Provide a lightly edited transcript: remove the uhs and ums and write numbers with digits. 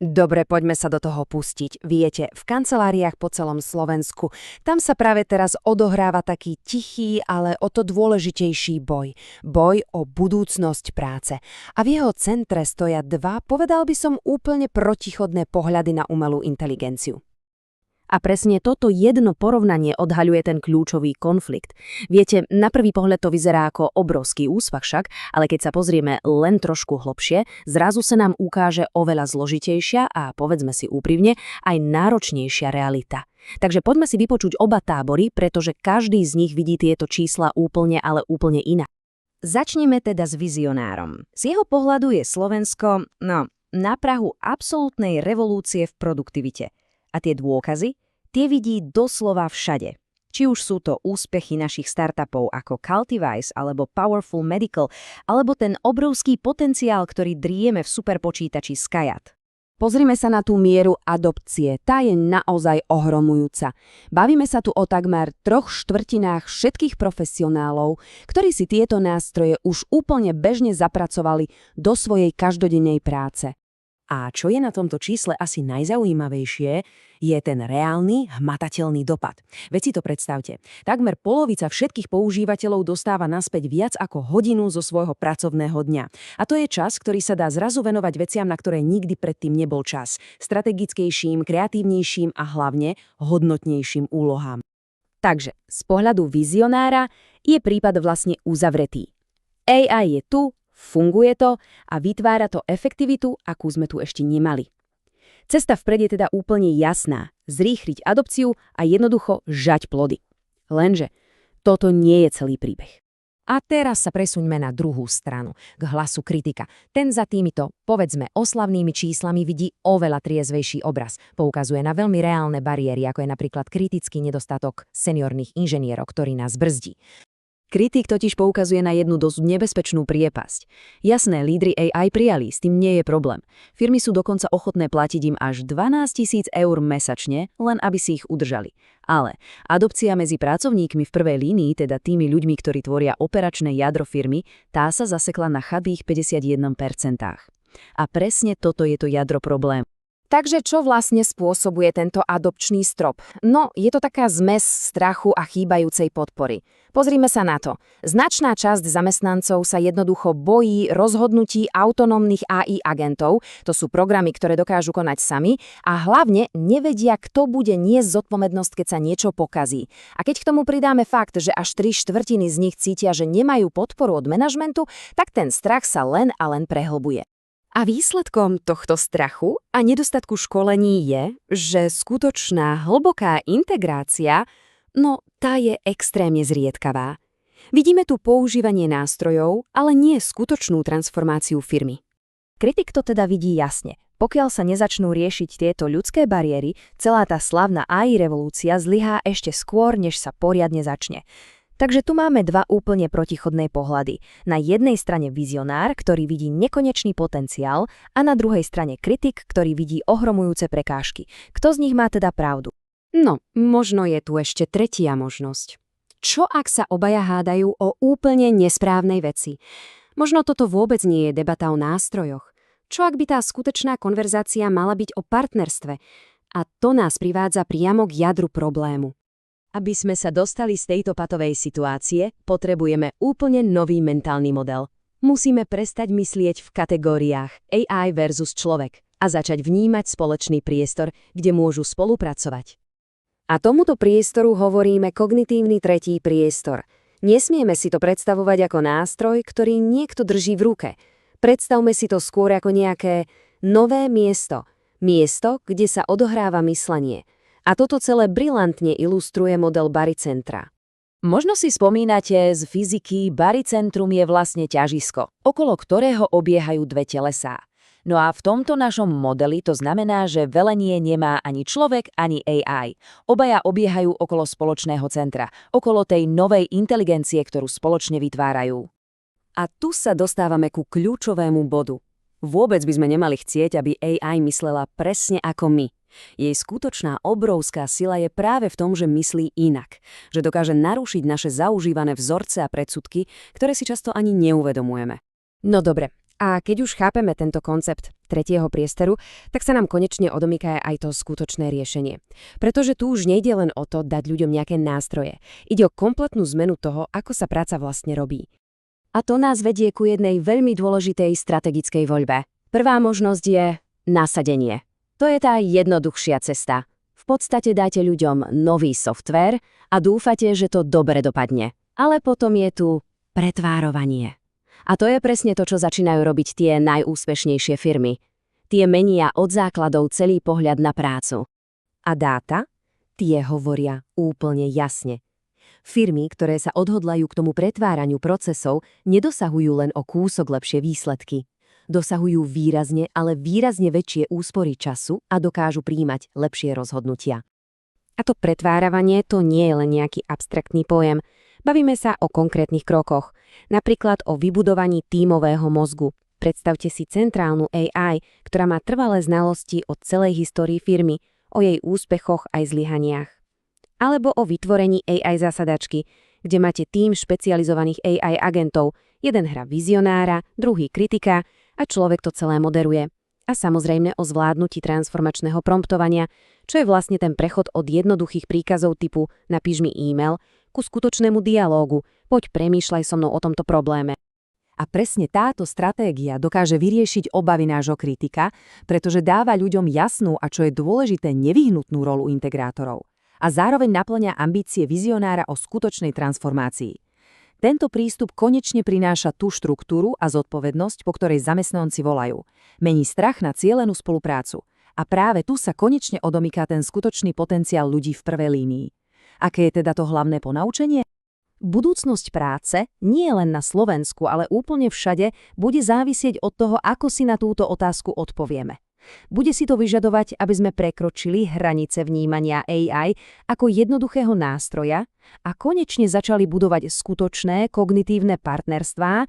Dobre, poďme sa do toho pustiť. Viete, v kanceláriách po celom Slovensku, tam sa práve teraz odohráva taký tichý, ale o to dôležitejší boj. Boj o budúcnosť práce. A v jeho centre stoja dva, povedal by som, úplne protichodné pohľady na umelú inteligenciu. A presne toto jedno porovnanie odhaľuje ten kľúčový konflikt. Viete, na prvý pohľad to vyzerá ako obrovský úsvach však, ale keď sa pozrieme len trošku hlbšie, zrazu sa nám ukáže oveľa zložitejšia a, povedzme si úprimne, aj náročnejšia realita. Takže poďme si vypočuť oba tábory, pretože každý z nich vidí tieto čísla úplne, ale úplne inak. Začneme teda s vizionárom. Z jeho pohľadu je Slovensko, na prahu absolútnej revolúcie v produktivite. A tie dôkazy, tie vidí doslova všade. Či už sú to úspechy našich startupov ako Cultivice alebo Powerful Medical, alebo ten obrovský potenciál, ktorý drieme v superpočítači Skyat. Pozrime sa na tú mieru adopcie, tá je naozaj ohromujúca. Bavíme sa tu o takmer 3/4 všetkých profesionálov, ktorí si tieto nástroje už úplne bežne zapracovali do svojej každodennej práce. A čo je na tomto čísle asi najzaujímavejšie, je ten reálny, hmatateľný dopad. Veď si to predstavte. Takmer polovica všetkých používateľov dostáva naspäť viac ako hodinu zo svojho pracovného dňa. A to je čas, ktorý sa dá zrazu venovať veciam, na ktoré nikdy predtým nebol čas. Strategickejším, kreatívnejším a hlavne hodnotnejším úlohám. Takže z pohľadu vizionára je prípad vlastne uzavretý. AI je tu, funguje to a vytvára to efektivitu, akú sme tu ešte nemali. Cesta vpred je teda úplne jasná. Zrýchliť adopciu a jednoducho žať plody. Lenže toto nie je celý príbeh. A teraz sa presuňme na druhú stranu, k hlasu kritika. Ten za týmito, povedzme, oslavnými číslami vidí oveľa triezvejší obraz. Poukazuje na veľmi reálne bariéry, ako je napríklad kritický nedostatok seniorných inžinierov, ktorý nás brzdí. Kritik totiž poukazuje na jednu dosť nebezpečnú priepasť. Jasné, lídri AI prijali, s tým nie je problém. Firmy sú dokonca ochotné platiť im až 12 000 eur mesačne, len aby si ich udržali. Ale adopcia medzi pracovníkmi v prvej línii, teda tými ľuďmi, ktorí tvoria operačné jadro firmy, tá sa zasekla na chabých 51%. A presne toto je to jadro problému. Takže čo vlastne spôsobuje tento adopčný strop? No, je to taká zmes strachu a chýbajúcej podpory. Pozrime sa na to. Značná časť zamestnancov sa jednoducho bojí rozhodnutí autonómnych AI agentov, to sú programy, ktoré dokážu konať sami, a hlavne nevedia, kto bude niesť zodpovednosť, keď sa niečo pokazí. A keď k tomu pridáme fakt, že až 3/4 z nich cítia, že nemajú podporu od manažmentu, tak ten strach sa len a len prehlbuje. A výsledkom tohto strachu a nedostatku školení je, že skutočná hlboká integrácia, tá je extrémne zriedkavá. Vidíme tu používanie nástrojov, ale nie skutočnú transformáciu firmy. Kritik to teda vidí jasne. Pokiaľ sa nezačnú riešiť tieto ľudské bariéry, celá tá slavná AI revolúcia zlyhá ešte skôr, než sa poriadne začne. Takže tu máme dva úplne protichodné pohľady. Na jednej strane vizionár, ktorý vidí nekonečný potenciál, a na druhej strane kritik, ktorý vidí ohromujúce prekážky. Kto z nich má teda pravdu? No, možno je tu ešte tretia možnosť. Čo ak sa obaja hádajú o úplne nesprávnej veci? Možno toto vôbec nie je debata o nástrojoch. Čo ak by tá skutečná konverzácia mala byť o partnerstve? A to nás privádza priamo k jadru problému. Aby sme sa dostali z tejto patovej situácie, potrebujeme úplne nový mentálny model. Musíme prestať myslieť v kategóriách AI versus človek a začať vnímať spoločný priestor, kde môžu spolupracovať. A tomuto priestoru hovoríme kognitívny tretí priestor. Nesmieme si to predstavovať ako nástroj, ktorý niekto drží v ruke. Predstavme si to skôr ako nejaké nové miesto. Miesto, kde sa odohráva myslenie. A toto celé brilantne ilustruje model barycentra. Možno si spomínate z fyziky, barycentrum je vlastne ťažisko, okolo ktorého obiehajú dve telesá. No a v tomto našom modeli to znamená, že velenie nemá ani človek, ani AI. Obaja obiehajú okolo spoločného centra, okolo tej novej inteligencie, ktorú spoločne vytvárajú. A tu sa dostávame ku kľúčovému bodu. Vôbec by sme nemali chcieť, aby AI myslela presne ako my. Jej skutočná obrovská sila je práve v tom, že myslí inak. Že dokáže narušiť naše zaužívané vzorce a predsudky, ktoré si často ani neuvedomujeme. No dobre, A keď už chápeme tento koncept tretieho priestoru, tak sa nám konečne odomýka aj to skutočné riešenie. Pretože tu už nejde len o to dať ľuďom nejaké nástroje. Ide o kompletnú zmenu toho, ako sa práca vlastne robí. A to nás vedie ku jednej veľmi dôležitej strategickej voľbe. Prvá možnosť je nasadenie. To je tá jednoduchšia cesta. V podstate dáte ľuďom nový softvér a dúfate, že to dobre dopadne. Ale potom je tu pretvárovanie. A to je presne to, čo začínajú robiť tie najúspešnejšie firmy. Tie menia od základov celý pohľad na prácu. A dáta? Tie hovoria úplne jasne. Firmy, ktoré sa odhodlajú k tomu pretváraniu procesov, nedosahujú len o kúsok lepšie výsledky. Dosahujú výrazne, ale výrazne väčšie úspory času a dokážu prijímať lepšie rozhodnutia. A to pretváranie to nie je len nejaký abstraktný pojem. Bavíme sa o konkrétnych krokoch, napríklad o vybudovaní tímového mozgu. Predstavte si centrálnu AI, ktorá má trvalé znalosti o celej histórii firmy, o jej úspechoch aj zlyhaniach. Alebo o vytvorení AI zasadačky, kde máte tím špecializovaných AI agentov, jeden hrá vizionára, druhý kritika a človek to celé moderuje. A samozrejme o zvládnutí transformačného promptovania, čo je vlastne ten prechod od jednoduchých príkazov typu napíš mi e-mail ku skutočnému dialógu, poď premýšľaj so mnou o tomto probléme. A presne táto stratégia dokáže vyriešiť obavy nášho kritika, pretože dáva ľuďom jasnú a čo je dôležité nevyhnutnú rolu integrátorov. A zároveň naplňa ambície vizionára o skutočnej transformácii. Tento prístup konečne prináša tú štruktúru a zodpovednosť, po ktorej zamestnanci volajú. Mení strach na cielenú spoluprácu. A práve tu sa konečne odomýka ten skutočný potenciál ľudí v prvej línii. Aké je teda to hlavné ponaučenie? Budúcnosť práce, nie len na Slovensku, ale úplne všade, bude závisieť od toho, ako si na túto otázku odpovieme. Bude si to vyžadovať, aby sme prekročili hranice vnímania AI ako jednoduchého nástroja a konečne začali budovať skutočné kognitívne partnerstvá,